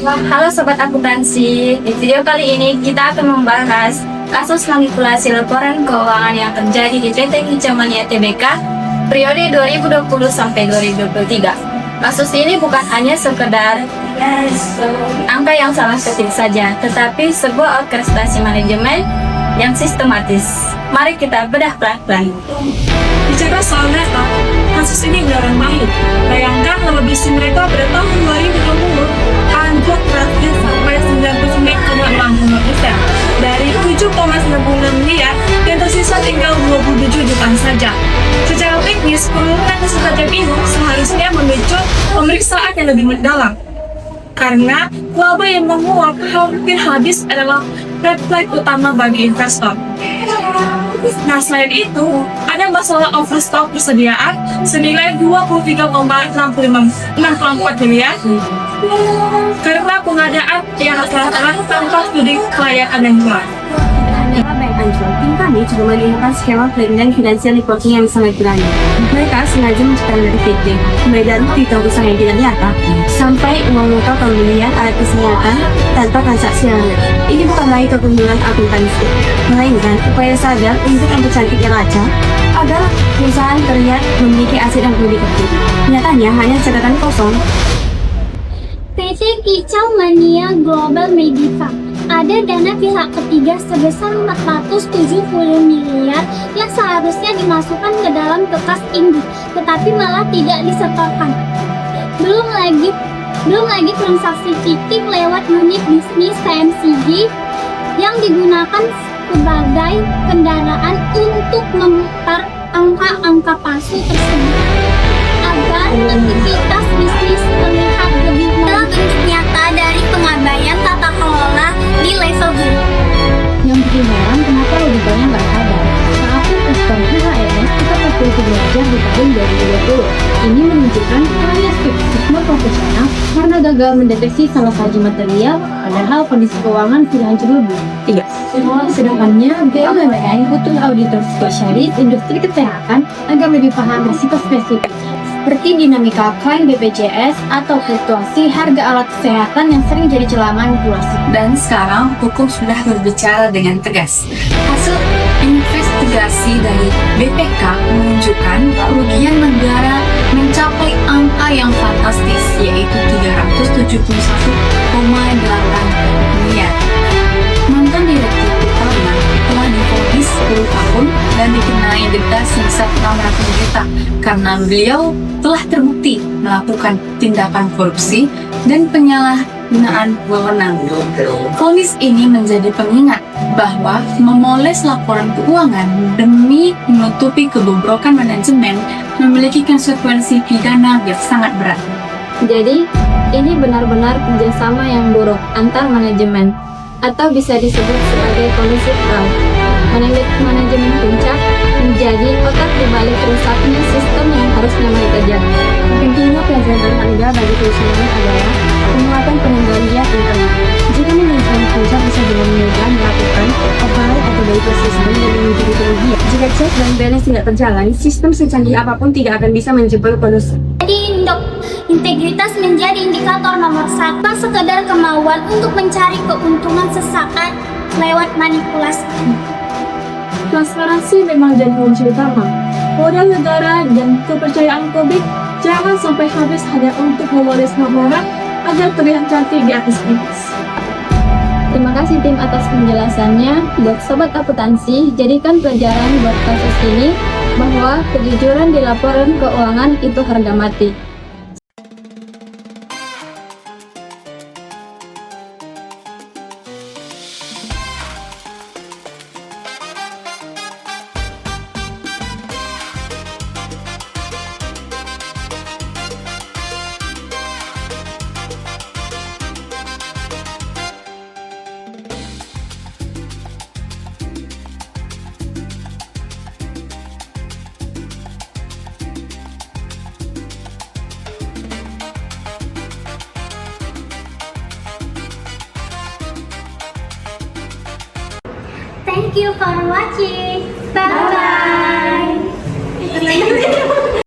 Halo Sobat Akuntansi, di video kali ini kita akan membahas kasus manipulasi laporan keuangan yang terjadi di PT Hijau Mania Tbk periode 2020 sampai 2023. Kasus ini bukan hanya sekedar angka yang salah ketik saja, tetapi sebuah orkestrasi manajemen yang sistematis. Mari kita bedah pelan-pelan. Bicara soal data, kasus ini beneran mahir. Bayangkan nama bisnis mereka pada tahun 2020 anjlok drastis sampai 99,60% dari 7,96 miliar yang tersisa tinggal 27 jutaan saja. Secara teknis, penurunan yang saja bingung seharusnya memicu pemeriksaan yang lebih mendalam. Karena laba yang menguap hampir habis adalah red flag utama bagi investor. Nah, selain itu, ada masalah overstock persediaan senilai 23,64 miliar karena pengadaan yang rata-rata tanpa studi kelayakan dan jual. Bank anjlok, tim kami juga melihat skema pelayanan finansial reporting yang sangat berani. Mereka sengaja menciptakan dari fitting, mulai dari piutang usaha yang tidak nyata, sampai uang muka pembelian alat kesehatan tanpa transaksi real. Ini bukan lagi kegundulan akuntansi, melainkan upaya sadar untuk mempercantik neraca agar perusahaan terlihat memiliki aset yang lebih kecil. Nyatanya hanya catatan kosong. PT Kicau Mania Global Medica. Ada dana pihak ketiga sebesar 470 miliar yang seharusnya dimasukkan ke dalam kertas ini, tetapi malah tidak disetorkan. Belum lagi transaksi fiktif lewat unit bisnis TMCG yang digunakan sebagai kendaraan untuk memutar angka-angka palsu tersebut agar aktivitas bisnis terlihat lebih bentuk nyata dari pengabaian tata kelola di level group. Yang bikin heran kenapa auditnya nggak sadar saat respon HRS kita perlu belajar di tahun 2020. Ini menunjukkan hanya skeptisisme profesional karena gagal mendeteksi salah satu material, padahal kondisi keuangan sudah hancur lebih. Sedangkannya BUMN butuh auditor spesialis industri kesehatan agar lebih paham risiko spesifik seperti dinamika klaim BPJS atau fluktuasi harga alat kesehatan yang sering jadi celah manipulasi. Dan sekarang hukum sudah berbicara dengan tegas. Hasil investigasi dari BPK menunjukkan kerugian negara mencapai angka yang fantastis, yaitu 371,8 miliar. Mantan direktur utama telah divonis 10 tahun dan dikenai denda sebesar 600 juta karena beliau telah terbukti melakukan tindakan korupsi dan penyalahgunaan wewenang. Vonis ini menjadi pengingat bahwa memoles laporan keuangan demi menutupi kebobrokan manajemen memiliki konsekuensi pidana yang sangat berat. Jadi, ini benar-benar kerjasama yang buruk antar manajemen, atau bisa disebut sebagai kondisi fraud. Manajemen puncak menjadi otak dibalik rusaknya sistem yang harusnya mereka jaga. Tentunya pelajaran berharga bagi perusahaan adalah penguatan pengendalian internal. Jika manajemen puncak bisa dengan mudah melakukan override atau bypass sistem dan menjadi kerugian. Jika check dan balance tidak terjalan, sistem secanggih apapun tidak akan bisa menjebol kondisi. Jadi integritas menjadi indikator nomor 1, sekedar kemauan untuk mencari keuntungan sesaat lewat manipulasi. Transparansi memang jadi kunci utama. Modal negara dan kepercayaan publik jangan sampai habis hanya untuk memoles laporan agar terlihat cantik di atas kertas. Terima kasih tim atas penjelasannya. Buat sobat akuntansi, jadikan pelajaran buat kasus ini bahwa kejujuran di laporan keuangan itu harga mati. Thank you for watching. Bye bye.